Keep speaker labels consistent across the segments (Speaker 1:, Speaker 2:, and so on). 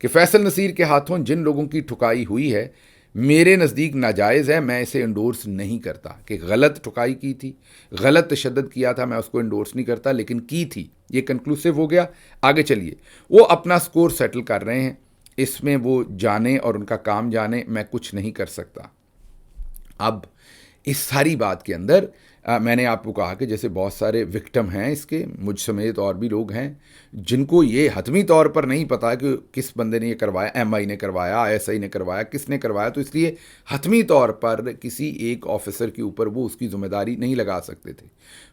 Speaker 1: کہ فیصل نصیر کے ہاتھوں جن لوگوں کی ٹھکائی ہوئی ہے میرے نزدیک ناجائز ہے، میں اسے انڈورس نہیں کرتا. کہ غلط ٹھکائی کی تھی، غلط تشدد کیا تھا، میں اس کو انڈورس نہیں کرتا، لیکن کی تھی. یہ کنکلوسیو ہو گیا. آگے چلیے، وہ اپنا سکور سیٹل کر رہے ہیں، اس میں وہ جانے اور ان کا کام جانے، میں کچھ نہیں کر سکتا. اب اس ساری بات کے اندر میں نے آپ کو کہا کہ جیسے بہت سارے وکٹم ہیں اس کے، مجھ سمیت اور بھی لوگ ہیں جن کو یہ حتمی طور پر نہیں پتا کہ کس بندے نے یہ کروایا، ایم آئی نے کروایا، آئی ایس آئی نے کروایا، کس نے کروایا. تو اس لیے حتمی طور پر کسی ایک آفیسر کے اوپر وہ اس کی ذمہ داری نہیں لگا سکتے تھے.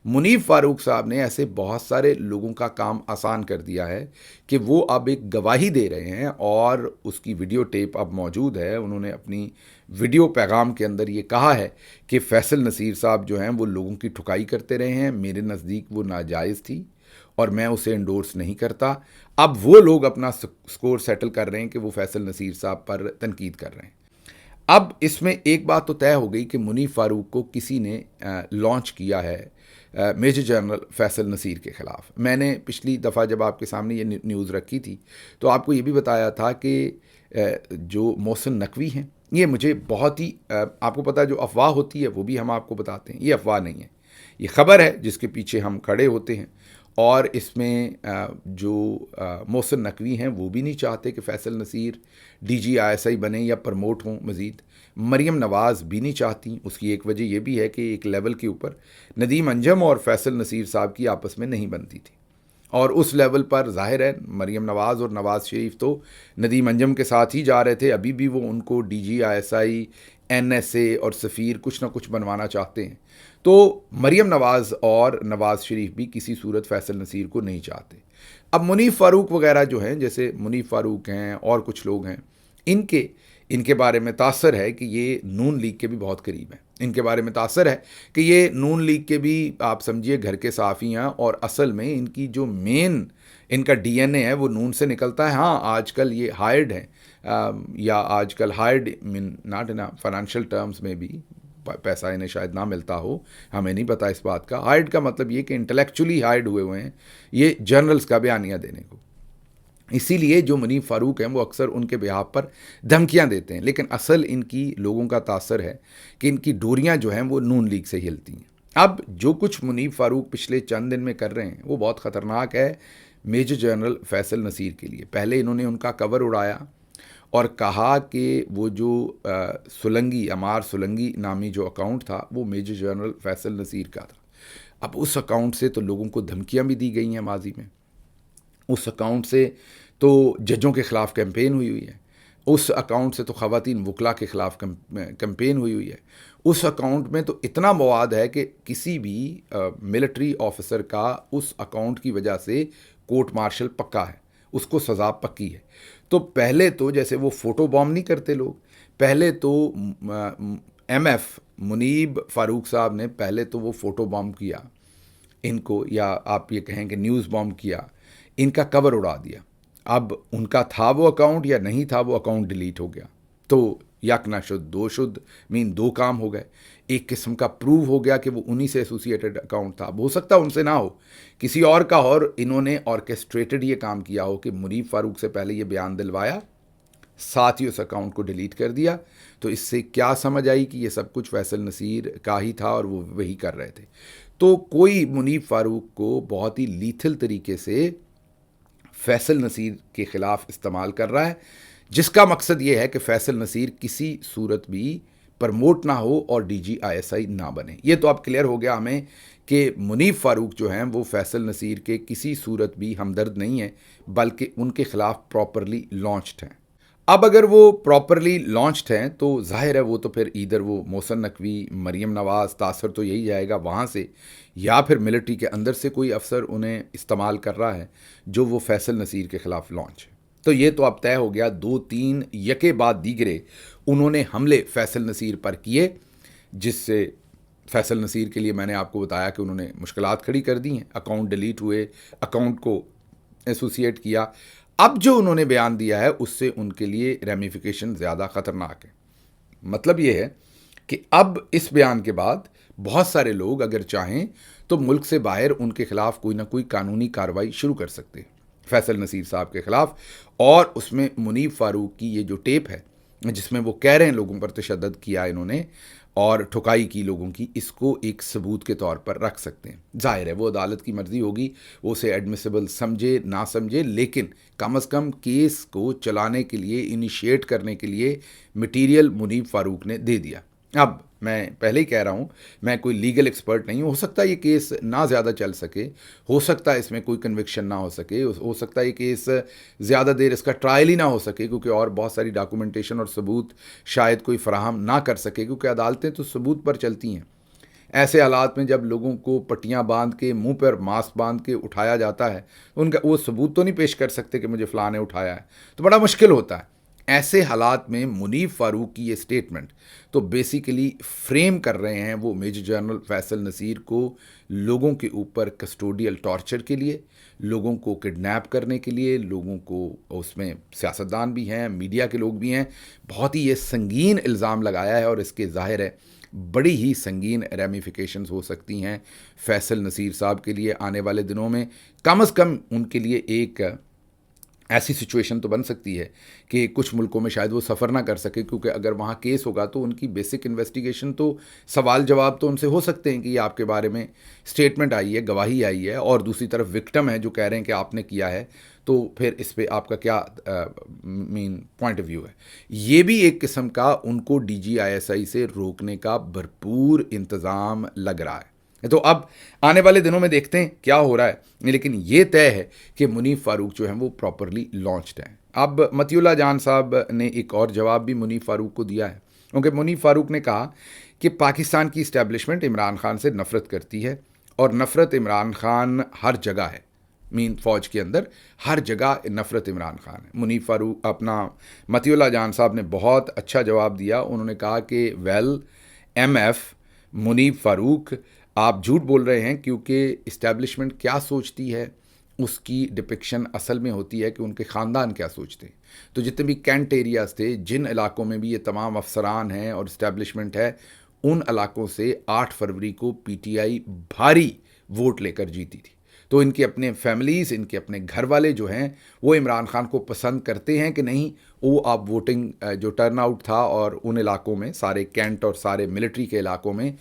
Speaker 1: منیب فاروق صاحب نے ایسے بہت سارے لوگوں کا کام آسان کر دیا ہے کہ وہ اب ایک گواہی دے رہے ہیں، اور اس کی ویڈیو ٹیپ اب موجود ہے. انہوں نے اپنی ویڈیو پیغام کے اندر یہ کہا ہے کہ فیصل نصیر صاحب جو ہیں وہ لوگوں کی ٹھکائی کرتے رہے ہیں، میرے نزدیک وہ ناجائز تھی اور میں اسے انڈورس نہیں کرتا. اب وہ لوگ اپنا سکور سیٹل کر رہے ہیں کہ وہ فیصل نصیر صاحب پر تنقید کر رہے ہیں. اب اس میں ایک بات تو طے ہو گئی کہ منیب فاروق کو کسی نے لانچ کیا ہے میجر جنرل فیصل نصیر کے خلاف. میں نے پچھلی دفعہ جب آپ کے سامنے یہ نیوز رکھی تھی تو آپ کو یہ بھی بتایا تھا کہ جو محسن نقوی ہیں، یہ مجھے بہت ہی آپ کو پتہ جو افواہ ہوتی ہے وہ بھی ہم آپ کو بتاتے ہیں. یہ افواہ نہیں ہے، یہ خبر ہے جس کے پیچھے ہم کھڑے ہوتے ہیں. اور اس میں جو محسن نقوی ہیں وہ بھی نہیں چاہتے کہ Faisal Naseer D G I S I بنے یا پروموٹ ہوں. مزید مریم نواز بھی نہیں چاہتی. اس کی ایک وجہ یہ بھی ہے کہ ایک لیول کے اوپر ندیم انجم اور فیصل نصیر صاحب کی آپس میں نہیں بنتی تھی، اور اس لیول پر ظاہر ہے مریم نواز اور نواز شریف تو ندیم انجم کے ساتھ ہی جا رہے تھے. ابھی بھی وہ ان کو D G I S I, N S A اور سفیر کچھ نہ کچھ بنوانا چاہتے ہیں. تو مریم نواز اور نواز شریف بھی کسی صورت فیصل نصیر کو نہیں چاہتے. اب منیب فاروق وغیرہ جو ہیں، جیسے منیب فاروق ہیں اور کچھ لوگ ہیں، ان کے بارے میں تاثر ہے کہ یہ نون لیگ کے بھی بہت قریب ہیں. ان کے بارے میں تاثر ہے کہ یہ نون لیگ کے بھی آپ سمجھیے گھر کے صافی ہیں، اور اصل میں ان کی جو مین ان کا ڈی این اے ہے وہ نون سے نکلتا ہے. ہاں آج کل یہ ہائرڈ ہیں، یا آج کل hired not in financial terms میں بھی پیسہ انہیں شاید نہ ملتا ہو، ہمیں نہیں پتا اس بات کا. ہائرڈ کا مطلب یہ کہ انٹلیکچولی ہائرڈ ہوئے ہیں یہ جرنلز کا بیانیہ دینے کو. اسی لیے جو منیب فاروق ہیں وہ اکثر ان کے بہاف پر دھمکیاں دیتے ہیں، لیکن اصل ان کی لوگوں کا تاثر ہے کہ ان کی ڈوریاں جو ہیں وہ نون لیگ سے ہلتی ہیں. اب جو کچھ منیب فاروق پچھلے چند دن میں کر رہے ہیں وہ بہت خطرناک ہے میجر جنرل فیصل نصیر کے لیے. پہلے انہوں نے ان کا کور اڑایا اور کہا کہ وہ جو سولنگی، عمار سولنگی نامی جو اکاؤنٹ تھا وہ میجر جنرل فیصل نصیر کا تھا. اب اس اکاؤنٹ سے تو لوگوں کو دھمکیاں بھی دی گئی ہیں ماضی میں. اس اکاؤنٹ سے تو ججوں کے خلاف کیمپین ہوئی ہے. اس اکاؤنٹ سے تو خواتین وکلا کے خلاف کیمپین ہوئی ہے. اس اکاؤنٹ میں تو اتنا مواد ہے کہ کسی بھی ملٹری آفیسر کا اس اکاؤنٹ کی وجہ سے کورٹ مارشل پکا ہے، اس کو سزا پکی ہے. تو پہلے تو جیسے وہ فوٹو بام نہیں کرتے لوگ، پہلے تو ایم ایف منیب فاروق صاحب نے پہلے تو وہ فوٹو بام کیا ان کو، یا آپ یہ کہیں کہ نیوز بام کیا، ان کا کور اڑا دیا. اب ان کا تھا وہ اکاؤنٹ یا نہیں تھا، وہ اکاؤنٹ ڈیلیٹ ہو گیا. تو یک نہ شد دو شد، دو کام ہو گئے. ایک قسم کا پروو ہو گیا کہ وہ انہی سے ایسوسیٹڈ اکاؤنٹ تھا. ہو سکتا ان سے نہ ہو، کسی اور کا، اور انہوں نے آرکیسٹریٹڈ یہ کام کیا ہو کہ منیب فاروق سے پہلے یہ بیان دلوایا، ساتھ ہی اس اکاؤنٹ کو ڈیلیٹ کر دیا. تو اس سے کیا سمجھ آئی کہ یہ سب کچھ فیصل نصیر کا ہی تھا اور وہ وہی کر رہے تھے. تو کوئی منیب فاروق کو بہت ہی لیتھل طریقے سے فیصل نصیر کے خلاف استعمال کر رہا ہے، جس کا مقصد یہ ہے کہ فیصل نصیر کسی صورت بھی پرموٹ نہ ہو اور ڈی جی آئی ایس آئی نہ بنے. یہ تو اب کلیئر ہو گیا ہمیں کہ منیب فاروق جو ہیں وہ فیصل نصیر کے کسی صورت بھی ہمدرد نہیں ہیں، بلکہ ان کے خلاف پراپرلی لانچڈ ہیں. اب اگر وہ پراپرلی لانچڈ ہیں تو ظاہر ہے وہ تو پھر ادھر وہ محسن نقوی، مریم نواز، تاثر تو یہی جائے گا وہاں سے، یا پھر ملٹری کے اندر سے کوئی افسر انہیں استعمال کر رہا ہے جو وہ فیصل نصیر کے خلاف لانچ ہے. تو یہ تو اب طے ہو گیا. 2-3 یکے بعد دیگرے انہوں نے حملے فیصل نصیر پر کیے، جس سے فیصل نصیر کے لیے میں نے آپ کو بتایا کہ انہوں نے مشکلات کھڑی کر دی ہیں. اکاؤنٹ ڈیلیٹ ہوئے، اکاؤنٹ کو ایسوسیٹ کیا. اب جو انہوں نے بیان دیا ہے اس سے ان کے لیے ریمیفیکیشن زیادہ خطرناک ہے. مطلب یہ ہے کہ اب اس بیان کے بعد بہت سارے لوگ اگر چاہیں تو ملک سے باہر ان کے خلاف کوئی نہ کوئی قانونی کارروائی شروع کر سکتے ہیں. فیصل نصیر صاحب کے خلاف، اور اس میں منیب فاروق کی یہ جو ٹیپ ہے جس میں وہ کہہ رہے ہیں لوگوں پر تشدد کیا انہوں نے اور ٹھکائی کی لوگوں کی، اس کو ایک ثبوت کے طور پر رکھ سکتے ہیں. ظاہر ہے وہ عدالت کی مرضی ہوگی، وہ اسے ایڈمیسیبل سمجھے نہ سمجھے، لیکن کم از کم کیس کو چلانے کے لیے، انیشیٹ کرنے کے لیے مٹیریل منیب فاروق نے دے دیا. اب میں پہلے ہی کہہ رہا ہوں، میں کوئی لیگل ایکسپرٹ نہیں ہوں، ہو سکتا ہے یہ کیس نہ زیادہ چل سکے، ہو سکتا ہے اس میں کوئی کنوکشن نہ ہو سکے، ہو سکتا ہے یہ کیس زیادہ دیر اس کا ٹرائل ہی نہ ہو سکے، کیونکہ اور بہت ساری ڈاکومنٹیشن اور ثبوت شاید کوئی فراہم نہ کر سکے، کیونکہ عدالتیں تو ثبوت پر چلتی ہیں. ایسے حالات میں جب لوگوں کو پٹیاں باندھ کے، منہ پر ماسک باندھ کے اٹھایا جاتا ہے، ان کا وہ ثبوت تو نہیں پیش کر سکتے کہ مجھے فلاں نے اٹھایا ہے، تو بڑا مشکل ہوتا ہے. ایسے حالات میں منیب فاروق کی یہ سٹیٹمنٹ تو بیسیکلی فریم کر رہے ہیں وہ میجر جنرل فیصل نصیر کو لوگوں کے اوپر کسٹوڈیل ٹارچر کے لیے، لوگوں کو کڈنیپ کرنے کے لیے، لوگوں کو، اس میں سیاستدان بھی ہیں، میڈیا کے لوگ بھی ہیں، بہت ہی یہ سنگین الزام لگایا ہے، اور اس کے ظاہر ہے بڑی ہی سنگین ریمیفیکیشنز ہو سکتی ہیں فیصل نصیر صاحب کے لیے آنے والے دنوں میں. کم از کم ان کے لیے ایک ایسی سچویشن تو بن سکتی ہے کہ کچھ ملکوں میں شاید وہ سفر نہ کر سکے، کیونکہ اگر وہاں کیس ہوگا تو ان کی بیسک انویسٹیگیشن تو، سوال جواب تو ان سے ہو سکتے ہیں کہ یہ آپ کے بارے میں سٹیٹمنٹ آئی ہے، گواہی آئی ہے، اور دوسری طرف وکٹم ہے جو کہہ رہے ہیں کہ آپ نے کیا ہے، تو پھر اس پہ آپ کا کیا پوائنٹ آف ویو ہے. یہ بھی ایک قسم کا ان کو DGISI سے روکنے کا بھرپور انتظام لگ رہا ہے. تو اب آنے والے دنوں میں دیکھتے ہیں کیا ہو رہا ہے، لیکن یہ طے ہے کہ منیب فاروق جو ہیں وہ پراپرلی لانچڈ ہیں. اب مطیع اللہ جان صاحب نے ایک اور جواب بھی منیب فاروق کو دیا ہے، کیونکہ منیب فاروق نے کہا کہ پاکستان کی اسٹیبلشمنٹ عمران خان سے نفرت کرتی ہے، اور نفرت عمران خان ہر جگہ ہے، فوج کے اندر ہر جگہ نفرت عمران خان ہے. منیب فاروق، مطیع اللہ جان صاحب نے بہت اچھا جواب دیا. انہوں نے کہا کہ MF منیب فاروق، آپ جھوٹ بول رہے ہیں، کیونکہ اسٹیبلشمنٹ کیا سوچتی ہے اس کی ڈپکشن اصل میں ہوتی ہے کہ ان کے خاندان کیا سوچتے ہیں. تو جتنے بھی کینٹ ایریاز تھے، جن علاقوں میں بھی یہ تمام افسران ہیں اور اسٹیبلشمنٹ ہے، ان علاقوں سے 8 فروری کو PTI بھاری ووٹ لے کر جیتی تھی. تو ان کے اپنے فیملیز، ان کے اپنے گھر والے جو ہیں وہ عمران خان کو پسند کرتے ہیں کہ نہیں، وہ آپ ووٹنگ جو ٹرن آؤٹ تھا اور ان علاقوں میں، سارے کینٹ اور سارے ملٹری کے علاقوں میں،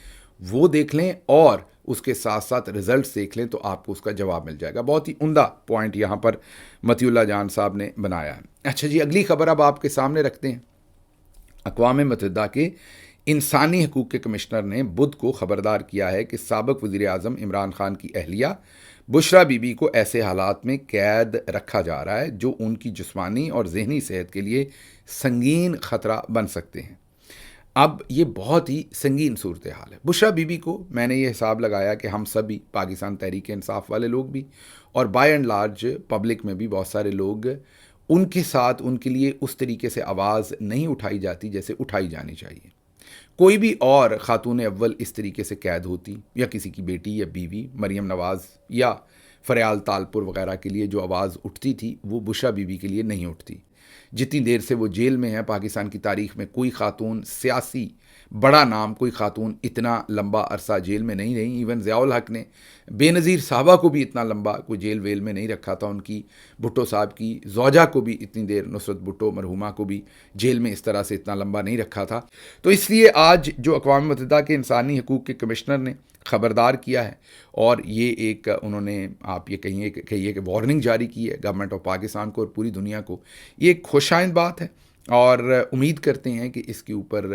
Speaker 1: وہ دیکھ لیں اور اس کے ساتھ ساتھ رزلٹس دیکھ لیں تو آپ کو اس کا جواب مل جائے گا. بہت ہی عمدہ پوائنٹ یہاں پر مطیع اللہ جان صاحب نے بنایا ہے. اچھا جی، اگلی خبر اب آپ کے سامنے رکھتے ہیں. اقوام متحدہ کے انسانی حقوق کے کمشنر نے بدھ کو خبردار کیا ہے کہ سابق وزیر اعظم عمران خان کی اہلیہ بشرا بی بی کو ایسے حالات میں قید رکھا جا رہا ہے جو ان کی جسمانی اور ذہنی صحت کے لیے سنگین خطرہ بن سکتے ہیں. اب یہ بہت ہی سنگین صورتحال ہے. بشرا بی بی کو میں نے یہ حساب لگایا کہ ہم سبھی، پاکستان تحریک انصاف والے لوگ بھی، اور بائی اینڈ لارج پبلک میں بھی بہت سارے لوگ، ان کے ساتھ ان کے لیے اس طریقے سے آواز نہیں اٹھائی جاتی جیسے اٹھائی جانی چاہیے. کوئی بھی اور خاتون اول اس طریقے سے قید ہوتی، یا کسی کی بیٹی یا بیوی، مریم نواز یا فریال تالپور وغیرہ کے لیے جو آواز اٹھتی تھی، وہ بشرا بی بی کے لیے نہیں اٹھتی. جتنی دیر سے وہ جیل میں ہے، پاکستان کی تاریخ میں کوئی خاتون، سیاسی بڑا نام کوئی خاتون اتنا لمبا عرصہ جیل میں نہیں رہی. ایون ضیاء الحق نے بے نظیر صاحبہ کو بھی اتنا لمبا کوئی جیل ویل میں نہیں رکھا تھا. ان کی بھٹو صاحب کی زوجہ کو بھی اتنی دیر، نصرت بھٹو مرحومہ کو بھی جیل میں اس طرح سے اتنا لمبا نہیں رکھا تھا. تو اس لیے آج جو اقوام متحدہ کے انسانی حقوق کے کمشنر نے خبردار کیا ہے، اور یہ ایک انہوں نے، آپ یہ کہیے کہ وارننگ جاری کی ہے گورنمنٹ آف پاکستان کو اور پوری دنیا کو. یہ ایک خوش آئند بات ہے، اور امید کرتے ہیں کہ اس کے اوپر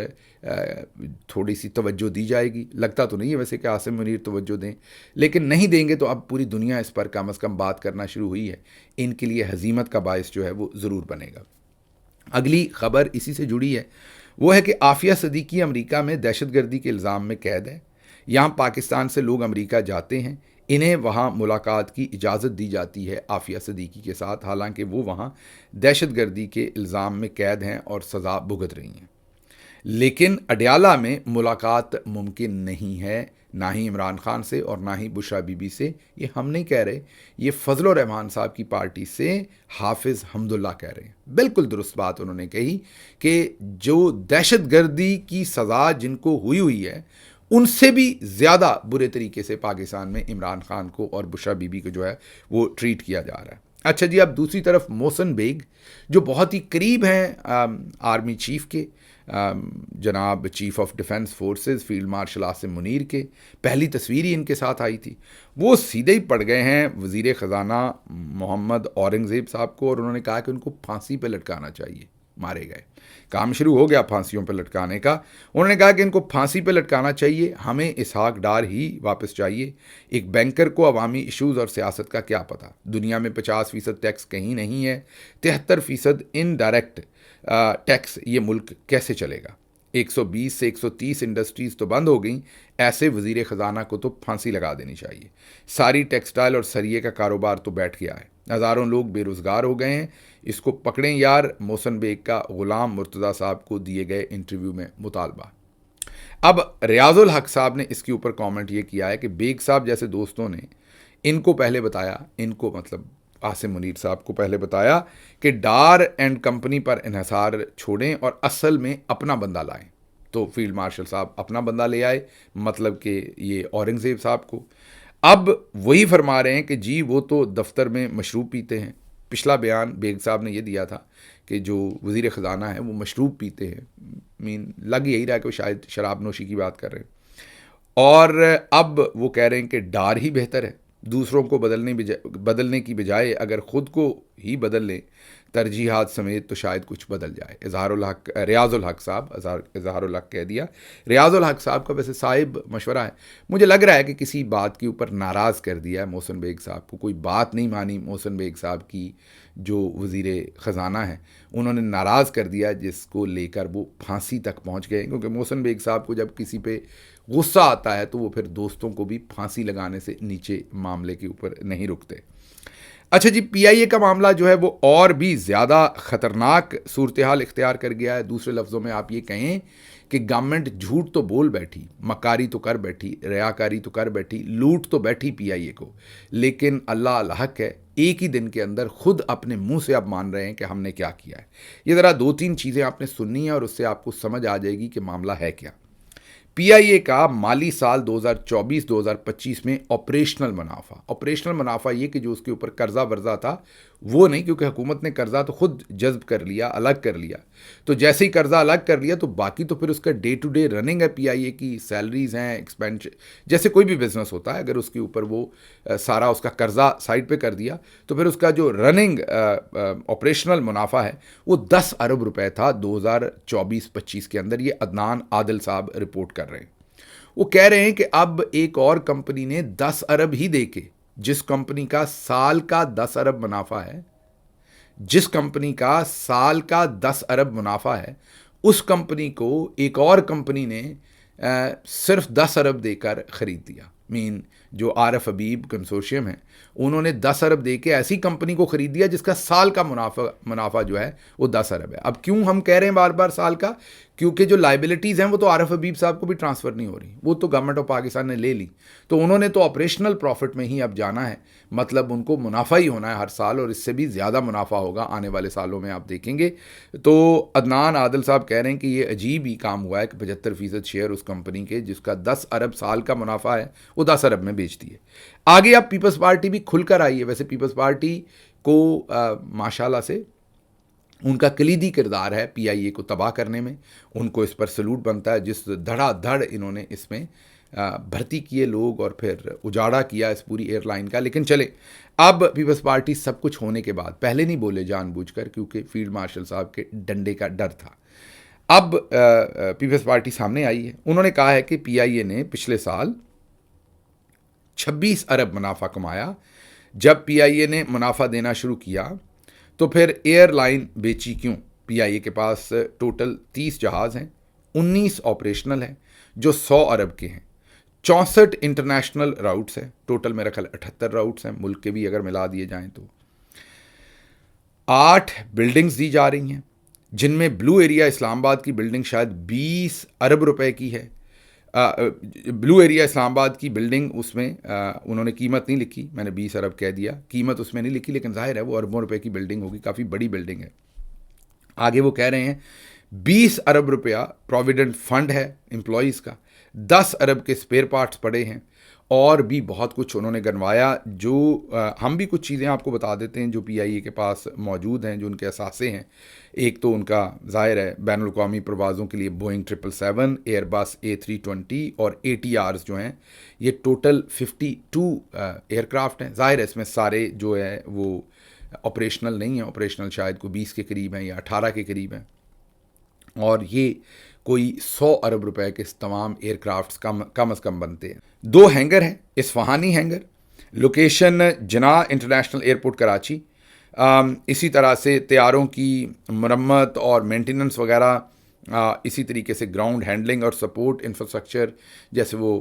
Speaker 1: تھوڑی سی توجہ دی جائے گی. لگتا تو نہیں ہے ویسے کہ عاصم منیر توجہ دیں، لیکن نہیں دیں گے تو اب پوری دنیا اس پر کم از کم بات کرنا شروع ہوئی ہے. ان کے لیے ہزیمت کا باعث جو ہے وہ ضرور بنے گا. اگلی خبر اسی سے جڑی ہے، وہ ہے کہ عافیہ صدیقی امریکہ میں دہشت گردی کے الزام میں قید ہے. یہاں پاکستان سے لوگ امریکہ جاتے ہیں، انہیں وہاں ملاقات کی اجازت دی جاتی ہے عافیہ صدیقی کے ساتھ، حالانکہ وہ وہاں دہشت گردی کے الزام میں قید ہیں اور سزا بھگت رہی ہیں. لیکن اڈیالہ میں ملاقات ممکن نہیں ہے، نہ ہی عمران خان سے اور نہ ہی بشرا بی بی سے. یہ ہم نہیں کہہ رہے، یہ فضل الرحمان صاحب کی پارٹی سے حافظ حمداللہ کہہ رہے ہیں. بالکل درست بات انہوں نے کہی کہ جو دہشت گردی کی سزا جن کو ہوئی ہے، ان سے بھی زیادہ برے طریقے سے پاکستان میں عمران خان کو اور بشرا بی بی کو جو ہے وہ ٹریٹ کیا جا رہا ہے. اچھا جی، اب دوسری طرف محسن بیگ جو بہت ہی قریب ہیں آرمی چیف کے، جناب chief of defence forces field marshal Asim Munir کے، پہلی تصویر ہی ان کے ساتھ آئی تھی، وہ سیدھے ہی پڑ گئے ہیں وزیر خزانہ محمد اورنگزیب صاحب کو، اور انہوں نے کہا کہ ان کو پھانسی پہ لٹکانا چاہیے. مارے گئے، کام شروع ہو گیا پھانسیوں پہ لٹکانے کا. انہوں نے کہا کہ ان کو پھانسی پہ لٹکانا چاہیے، ہمیں اسحاق ڈار ہی واپس چاہیے. ایک بینکر کو عوامی ایشوز اور سیاست کا کیا پتہ؟ دنیا میں 50% ٹیکس کہیں نہیں ہے، 73% انڈائریکٹ ٹیکس، یہ ملک کیسے چلے گا؟ 120 سے 130 انڈسٹریز تو بند ہو گئیں، ایسے وزیر خزانہ کو تو پھانسی لگا دینی چاہیے. ساری ٹیکسٹائل اور سریے کا کاروبار تو بیٹھ گیا ہے، ہزاروں لوگ بے روزگار ہو گئے ہیں، اس کو پکڑیں یار. محسن بیگ کا غلام مرتضیٰ صاحب کو دیے گئے انٹرویو میں مطالبہ. اب ریاض الحق صاحب نے اس کے اوپر کامنٹ یہ کیا ہے کہ بیگ صاحب جیسے دوستوں نے ان کو پہلے بتایا، ان کو مطلب عاصم منیر صاحب کو پہلے بتایا کہ ڈار اینڈ کمپنی پر انحصار چھوڑیں اور اصل میں اپنا بندہ لائیں. تو فیلڈ مارشل صاحب اپنا بندہ لے آئے، مطلب کہ یہ اورنگزیب صاحب کو. اب وہی فرما رہے ہیں کہ جی وہ تو دفتر میں مشروب پیتے ہیں. پچھلا بیان بیگ صاحب نے یہ دیا تھا کہ جو وزیر خزانہ ہے وہ مشروب پیتے ہیں، لگ یہی رہا کہ وہ شاید شراب نوشی کی بات کر رہے ہیں. اور اب وہ کہہ رہے ہیں کہ ڈار ہی بہتر ہے، دوسروں کو بدلنے کی بجائے اگر خود کو ہی بدل لیں ترجیحات سمیت تو شاید کچھ بدل جائے. ریاض الحق صاحب، اظہار الحق کہہ دیا. ریاض الحق صاحب کا ویسے صاحب مشورہ ہے، مجھے لگ رہا ہے کہ کسی بات کے اوپر ناراض کر دیا ہے محسن بیگ صاحب کو، کوئی بات نہیں مانی محسن بیگ صاحب کی جو وزیر خزانہ ہیں، انہوں نے ناراض کر دیا جس کو لے کر وہ پھانسی تک پہنچ گئے. کیونکہ محسن بیگ صاحب کو جب کسی پہ غصہ آتا ہے تو وہ پھر دوستوں کو بھی پھانسی لگانے سے نیچے معاملے کے اوپر نہیں رکتے. اچھا جی، پی آئی اے کا معاملہ جو ہے وہ اور بھی زیادہ خطرناک صورتحال اختیار کر گیا ہے. دوسرے لفظوں میں آپ یہ کہیں کہ گورنمنٹ جھوٹ تو بول بیٹھی، مکاری تو کر بیٹھی، ریاکاری تو کر بیٹھی، لوٹ تو بیٹھی پی آئی اے کو، لیکن اللہ الحق ہے ایک ہی دن کے اندر خود اپنے منہ سے اب مان رہے ہیں کہ ہم نے کیا کیا ہے. یہ ذرا 2-3 چیزیں آپ نے سننی ہیں اور اس سے آپ کو سمجھ آ جائے گی کہ معاملہ ہے کیا. پی آئی اے کا مالی سال 2024-2025 میں آپریشنل منافع یہ کہ جو اس کے اوپر قرضہ ورزہ تھا وہ نہیں، کیونکہ حکومت نے قرضہ تو خود جذب کر لیا، الگ کر لیا. تو جیسے ہی قرضہ الگ کر لیا تو باقی تو پھر اس کا ڈے ٹو ڈے رننگ ہے. پی آئی اے کی سیلریز ہیں، ایکسپینڈ، جیسے کوئی بھی بزنس ہوتا ہے، اگر اس کے اوپر وہ سارا اس کا قرضہ سائڈ پہ کر دیا تو پھر اس کا جو رننگ آپریشنل منافع ہے وہ 10 ارب روپے تھا 2024-25 کے اندر. یہ عدنان عادل صاحب رپورٹ کر رہے ہیں. وہ کہہ رہے ہیں کہ اب ایک اور کمپنی نے 10 ارب ہی دے کے، جس کمپنی کا سال کا 10 ارب منافع ہے، جس کمپنی کا سال کا 10 ارب منافع ہے، اس کمپنی کو ایک اور کمپنی نے صرف 10 ارب دے کر خرید دیا. جو آر ایف حبیب کنسورشیم ہے، انہوں نے 10 ارب دے کے ایسی کمپنی کو خرید دیا جس کا سال کا منافع جو ہے وہ 10 ارب ہے. اب کیوں ہم کہہ رہے ہیں بار بار سال کا؟ کیونکہ جو لائبلٹیز ہیں وہ تو عارف حبیب صاحب کو بھی ٹرانسفر نہیں ہو رہی، وہ تو گورنمنٹ آف پاکستان نے لے لی، تو انہوں نے تو آپریشنل پروفٹ میں ہی اب جانا ہے. مطلب ان کو منافع ہی ہونا ہے ہر سال، اور اس سے بھی زیادہ منافع ہوگا آنے والے سالوں میں، آپ دیکھیں گے. تو عدنان عادل صاحب کہہ رہے ہیں کہ یہ عجیب ہی کام ہوا ہے کہ 75% شیئر اس کمپنی کے جس کا 10 ارب سال کا منافع ہے وہ 10 ارب میں بیچ دیے. آگے اب پیپلز پارٹی بھی کھل کر آئی ہے. ویسے پیپلز پارٹی کو ماشاءاللہ سے ان کا کلیدی کردار ہے پی آئی اے کو تباہ کرنے میں، ان کو اس پر سلوٹ بنتا ہے. جس دھڑا دھڑ انہوں نے اس میں بھرتی کیے لوگ اور پھر اجاڑا کیا اس پوری ایئر لائن کا. لیکن چلے، اب پیپلز پارٹی سب کچھ ہونے کے بعد پہلے نہیں بولے جان بوجھ کر، کیونکہ فیلڈ مارشل صاحب کے ڈنڈے کا ڈر تھا. اب پیپلز پارٹی سامنے آئی ہے. انہوں نے کہا ہے کہ پی آئی اے نے پچھلے سال 26 ارب منافع کمایا. جب پی آئی اے نے منافع دینا شروع کیا تو پھر ایئر لائن بیچی کیوں؟ پی آئی اے کے پاس ٹوٹل 30 جہاز ہیں، 19 آپریشنل ہیں جو 100 ارب کے ہیں، 64 انٹرنیشنل راؤٹس ہیں، ٹوٹل میرا خیال 78 راؤٹس ہیں ملک کے بھی اگر ملا دیے جائیں تو. 8 بلڈنگز دی جا رہی ہیں جن میں بلو ایریا اسلام آباد کی بلڈنگ شاید 20 ارب روپے کی ہے. بلو ایریا اسلام آباد کی بلڈنگ، اس میں انہوں نے قیمت نہیں لکھی، میں نے 20 ارب کہہ دیا، قیمت اس میں نہیں لکھی، لیکن ظاہر ہے وہ اربوں روپے کی بلڈنگ ہوگی، کافی بڑی بلڈنگ ہے. آگے وہ کہہ رہے ہیں 20 ارب روپیہ پروویڈنٹ فنڈ ہے امپلائیز کا، 10 ارب کے اسپیئر پارٹس پڑے ہیں، اور بھی بہت کچھ انہوں نے گنوایا. جو ہم بھی کچھ چیزیں آپ کو بتا دیتے ہیں جو پی آئی اے کے پاس موجود ہیں، جو ان کے اثاثے ہیں. ایک تو ان کا ظاہر ہے بین الاقوامی پروازوں کے لیے بوئنگ 777، ایئر بس A320 اور ATRs جو ہیں، یہ ٹوٹل 52 ایئر کرافٹ ہیں. ظاہر ہے اس میں سارے جو ہے وہ آپریشنل نہیں ہیں، آپریشنل شاید کو 20 کے قریب ہیں یا 18 کے قریب ہیں. اور یہ کوئی 100 ارب روپے کے تمام ایئر کرافٹس کم از کم بنتے ہیں. 2 ہینگر ہیں، اصفہانی ہینگر، لوکیشن جناح انٹرنیشنل ایئرپورٹ کراچی. اسی طرح سے طیاروں کی مرمت اور مینٹیننس وغیرہ، اسی طریقے سے گراؤنڈ ہینڈلنگ اور سپورٹ انفراسٹرکچر، جیسے وہ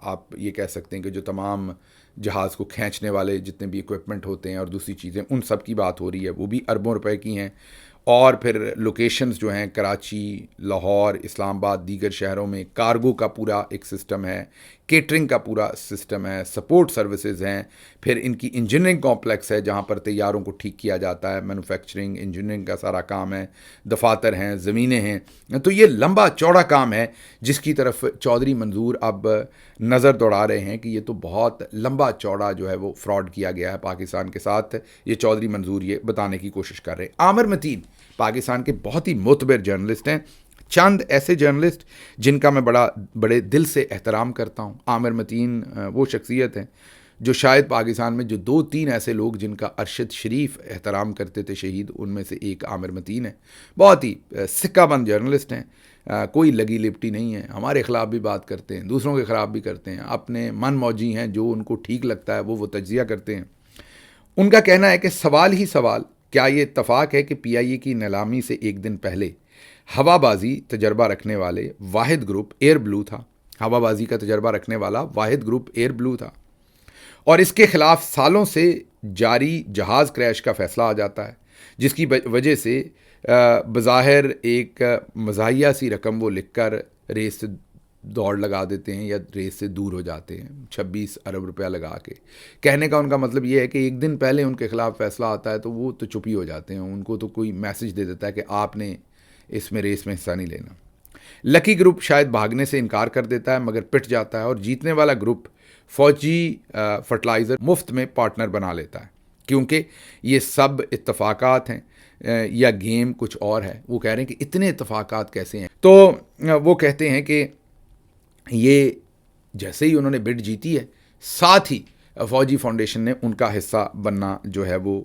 Speaker 1: آپ یہ کہہ سکتے ہیں کہ جو تمام جہاز کو کھینچنے والے جتنے بھی اکوپمنٹ ہوتے ہیں اور دوسری چیزیں، ان سب کی بات ہو رہی ہے، وہ بھی اربوں روپے کی ہیں. اور پھر لوکیشنز جو ہیں کراچی، لاہور، اسلام آباد، دیگر شہروں میں کارگو کا پورا ایک سسٹم ہے، کیٹرنگ کا پورا سسٹم ہے، سپورٹ سروسز ہیں. پھر ان کی انجینئرنگ کمپلیکس ہے جہاں پر طیاروں کو ٹھیک کیا جاتا ہے، مینوفیکچرنگ انجینئرنگ کا سارا کام ہے، دفاتر ہیں، زمینیں ہیں. تو یہ لمبا چوڑا کام ہے جس کی طرف چودھری منظور اب نظر دوڑا رہے ہیں کہ یہ تو بہت لمبا چوڑا جو ہے وہ فراڈ کیا گیا ہے پاکستان کے ساتھ. یہ چودھری منظور یہ بتانے کی کوشش کر رہے ہیں. عامر متین پاکستان کے بہت ہی معتبر جرنلسٹ ہیں. چند ایسے جرنلسٹ جن کا میں بڑے دل سے احترام کرتا ہوں. عامر متین وہ شخصیت ہیں جو شاید پاکستان میں جو 2-3 ایسے لوگ جن کا ارشد شریف احترام کرتے تھے شہید، ان میں سے ایک عامر متین ہے. بہت ہی سکہ بند جرنلسٹ ہیں، کوئی لگی لپٹی نہیں ہے. ہمارے خلاف بھی بات کرتے ہیں، دوسروں کے خلاف بھی کرتے ہیں، اپنے من موجی ہیں، جو ان کو ٹھیک لگتا ہے وہ تجزیہ کرتے ہیں. ان کا کہنا ہے کہ سوال ہی سوال، کیا یہ اتفاق ہے کہ پی آئی اے کی نیلامی سے ایک دن پہلے ہوا بازی تجربہ رکھنے والے واحد گروپ ایئر بلو تھا. ہوا بازی کا تجربہ رکھنے والا واحد گروپ ایئر بلو تھا، اور اس کے خلاف سالوں سے جاری جہاز کریش کا فیصلہ آ جاتا ہے، جس کی وجہ سے بظاہر ایک مزاحیہ سی رقم وہ لکھ کر ریس سے دوڑ لگا دیتے ہیں یا ریس سے دور ہو جاتے ہیں 26 ارب روپیہ لگا کے. کہنے کا ان کا مطلب یہ ہے کہ ایک دن پہلے ان کے خلاف فیصلہ آتا ہے تو وہ تو چپ ہی ہو جاتے ہیں، ان کو تو کوئی میسج دے دیتا ہے کہ آپ نے اس میں ریس میں حصہ نہیں لینا. لکی گروپ شاید بھاگنے سے انکار کر دیتا ہے مگر پٹ جاتا ہے، اور جیتنے والا گروپ فوجی فرٹیلائزر مفت میں پارٹنر بنا لیتا ہے. کیونکہ یہ سب اتفاقات ہیں یا گیم کچھ اور ہے. وہ کہہ رہے ہیں کہ اتنے اتفاقات کیسے ہیں. تو وہ کہتے ہیں کہ یہ جیسے ہی انہوں نے بڈ جیتی ہے، ساتھ ہی فوجی فاؤنڈیشن نے ان کا حصہ بننا جو ہے وہ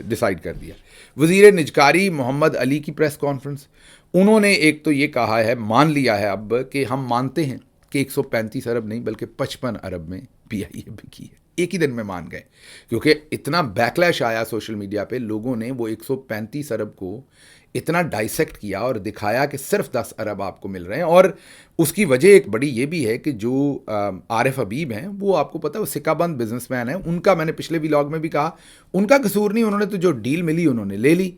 Speaker 1: ڈیسائیڈ کر دیا. وزیر نجکاری محمد علی کی پریس کانفرنس، انہوں نے ایک تو یہ کہا ہے، مان لیا ہے اب کہ ہم مانتے ہیں کہ 135 ارب نہیں بلکہ 55 ارب میں پی آئی اے بکی ہے. ایک ہی دن میں مان گئے، کیونکہ اتنا بیکلیش آیا سوشل میڈیا پہ. لوگوں نے وہ 135 ارب کو اتنا ڈائسیکٹ کیا اور دکھایا کہ صرف 10 ارب آپ کو مل رہے ہیں. اور اس کی وجہ ایک بڑی یہ بھی ہے کہ جو عارف حبیب ہیں، وہ آپ کو پتہ ہے وہ سکہ بند بزنس مین ہیں. ان کا میں نے پچھلے ویلاگ میں بھی کہا، ان کا قصور نہیں، انہوں نے تو جو ڈیل ملی انہوں نے لے لی.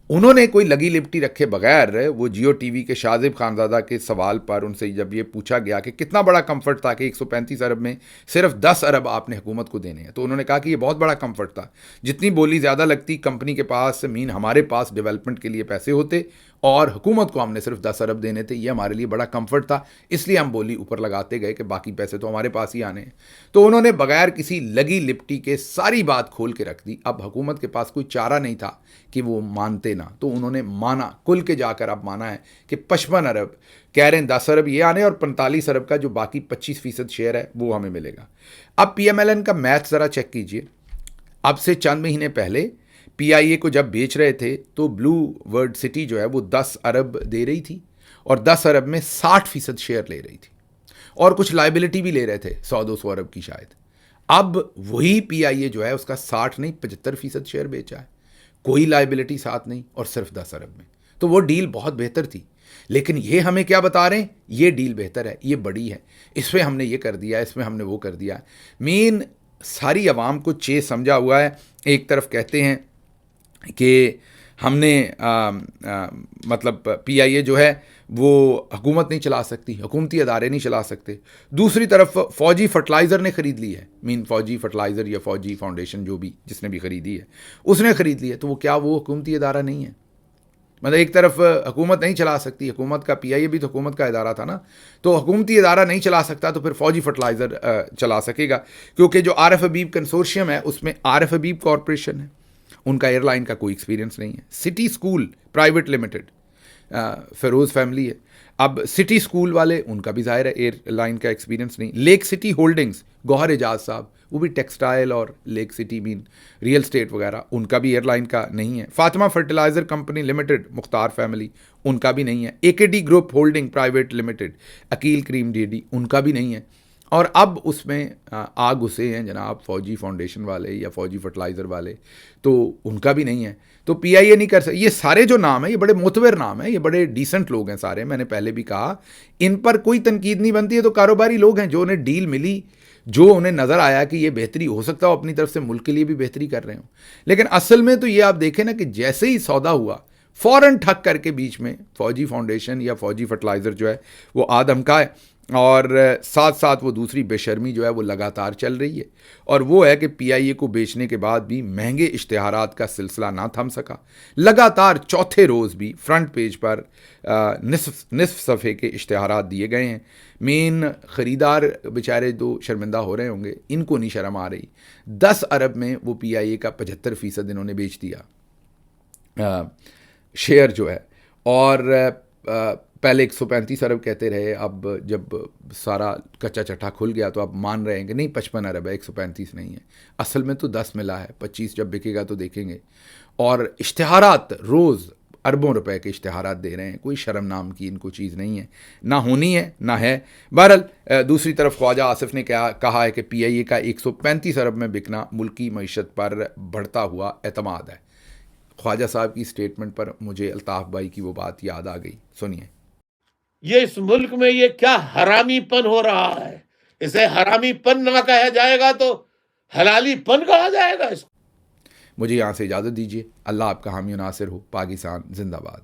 Speaker 1: انہوں نے کوئی لگی لپٹی رکھے بغیر وہ جیو ٹی وی کے شاذب خانزادہ کے سوال پر ان سے جب یہ پوچھا گیا کہ کتنا بڑا کمفرٹ تھا کہ 135 ارب میں صرف 10 ارب آپ نے حکومت کو دینے ہیں، تو انہوں نے کہا کہ یہ بہت بڑا کمفرٹ تھا. جتنی بولی زیادہ لگتی کمپنی کے پاس، ہمارے پاس ڈیولپمنٹ کے لیے پیسے ہوتے اور حکومت کو ہم نے صرف 10 ارب دینے تھے، یہ ہمارے لیے بڑا کمفرٹ تھا، اس لیے ہم بولی اوپر لگاتے گئے کہ باقی پیسے تو ہمارے پاس ہی آنے ہیں. تو انہوں نے بغیر کسی لگی لپٹی کے ساری بات کھول کے رکھ دی. اب حکومت کے پاس کوئی چارہ نہیں تھا کہ وہ مانتے نہ، تو انہوں نے مانا، کھل کے جا کر اب مانا ہے کہ 55 ارب کہہ رہے ہیں 10 ارب یہ آنے اور 45 ارب کا جو باقی 25% شیئر ہے وہ ہمیں ملے گا. اب پی ایم ایل این کا میتھ ذرا چیک کیجئے. اب سے چند مہینے پہلے پی آئی اے کو جب بیچ رہے تھے تو بلو ورڈ سٹی جو ہے وہ 10 ارب دے رہی تھی اور 10 ارب میں 60% شیئر لے رہی تھی، اور کچھ لائبلٹی بھی لے رہے تھے 100-200 ارب کی شاید. اب وہی پی آئی اے جو ہے اس کا 60 نہیں 75% شیئر بیچا ہے، کوئی لائبلٹی ساتھ نہیں اور صرف 10 ارب میں. تو وہ ڈیل بہت بہتر تھی. لیکن یہ ہمیں کیا بتا رہے ہیں؟ یہ ڈیل بہتر ہے، یہ بڑی ہے، اس میں ہم نے یہ کر دیا، اس میں ہم نے وہ کر دیا. مین ساری عوام کو چیز سمجھا ہوا ہے. ایک طرف کہتے ہیں کہ ہم نے مطلب پی آئی اے جو ہے وہ حکومت نہیں چلا سکتی، حکومتی ادارے نہیں چلا سکتے. دوسری طرف فوجی فرٹیلائزر نے خرید لی ہے، فوجی فرٹیلائزر یا فوجی فاؤنڈیشن جو بھی جس نے بھی خریدی ہے اس نے خرید لی ہے. تو وہ کیا وہ حکومتی ادارہ نہیں ہے؟ مطلب ایک طرف حکومت نہیں چلا سکتی، حکومت کا پی آئی اے بھی تو حکومت کا ادارہ تھا نا، تو حکومتی ادارہ نہیں چلا سکتا تو پھر فوجی فرٹیلائزر چلا سکے گا، کیونکہ جو آر ایف حبیب کنسورشیم ہے اس میں آر ایف حبیب کارپوریشن ہے، ان کا ایئر لائن کا کوئی ایکسپیرینس نہیں ہے. City school private limited Feroz family ہے. اب سٹی اسکول والے ان کا بھی ظاہر ہے ایئر لائن کا ایکسپیرینس نہیں. Lake city holdings Gohar Ejaz صاحب، وہ بھی ٹیکسٹائل اور لیک سٹی مین ریئل اسٹیٹ وغیرہ، ان کا بھی ایئر لائن کا نہیں ہے. Fatima fertilizer company limited Mukhtar family, ان کا بھی نہیں ہے. A K D group holding private limited Aqeel Karim D D, ان کا بھی نہیں ہے. اور اب اس میں آ گھسے ہیں جناب فوجی فاؤنڈیشن والے یا فوجی فرٹیلائزر والے، تو ان کا بھی نہیں ہے. تو پی آئی اے نہیں کر سکتے. یہ سارے جو نام ہیں یہ بڑے معتبر نام ہیں، یہ بڑے ڈیسنٹ لوگ ہیں سارے، میں نے پہلے بھی کہا ان پر کوئی تنقید نہیں بنتی ہے. تو کاروباری لوگ ہیں جو انہیں ڈیل ملی، جو انہیں نظر آیا کہ یہ بہتری ہو سکتا ہو، اپنی طرف سے ملک کے لیے بھی بہتری کر رہے ہوں. لیکن اصل میں تو یہ آپ دیکھیں نا کہ جیسے ہی سودا ہوا فوراً ٹھک کر کے بیچ میں فوجی فاؤنڈیشن یا فوجی فرٹیلائزر جو ہے وہ دھمکا ہے، اور ساتھ ساتھ وہ دوسری بے شرمی جو ہے وہ لگاتار چل رہی ہے، اور وہ ہے کہ پی آئی اے کو بیچنے کے بعد بھی مہنگے اشتہارات کا سلسلہ نہ تھم سکا. لگاتار چوتھے روز بھی فرنٹ پیج پر نصف صفحے کے اشتہارات دیے گئے ہیں. مین خریدار بیچارے تو شرمندہ ہو رہے ہوں گے، ان کو نہیں شرم آ رہی. 10 ارب میں وہ پی آئی اے کا 75% انہوں نے بیچ دیا شیئر جو ہے، اور پہلے 135 ارب کہتے رہے، اب جب سارا کچا چٹھا کھل گیا تو اب مان رہے ہیں کہ نہیں 55 ارب ہے، 135 نہیں ہے. اصل میں تو 10 ملا ہے، 25 جب بکے گا تو دیکھیں گے. اور اشتہارات روز اربوں روپے کے اشتہارات دے رہے ہیں، کوئی شرم نام کی ان کو چیز نہیں ہے، نہ ہونی ہے نہ ہے. بہرحال دوسری طرف خواجہ آصف نے کہا ہے کہ پی آئی اے کا 135 ارب میں بکنا ملکی معیشت پر بڑھتا ہوا اعتماد ہے. خواجہ صاحب کی سٹیٹمنٹ پر مجھے الطاف بھائی کی وہ بات یاد آ گئی، سنیے.
Speaker 2: یہ اس ملک میں یہ کیا حرامی پن ہو رہا ہے؟ اسے حرامی پن نہ کہا جائے گا تو حلالی پن کہا جائے گا اس کو.
Speaker 1: مجھے یہاں سے اجازت دیجیے. اللہ آپ کا حامی و ناصر ہو. پاکستان زندہ باد.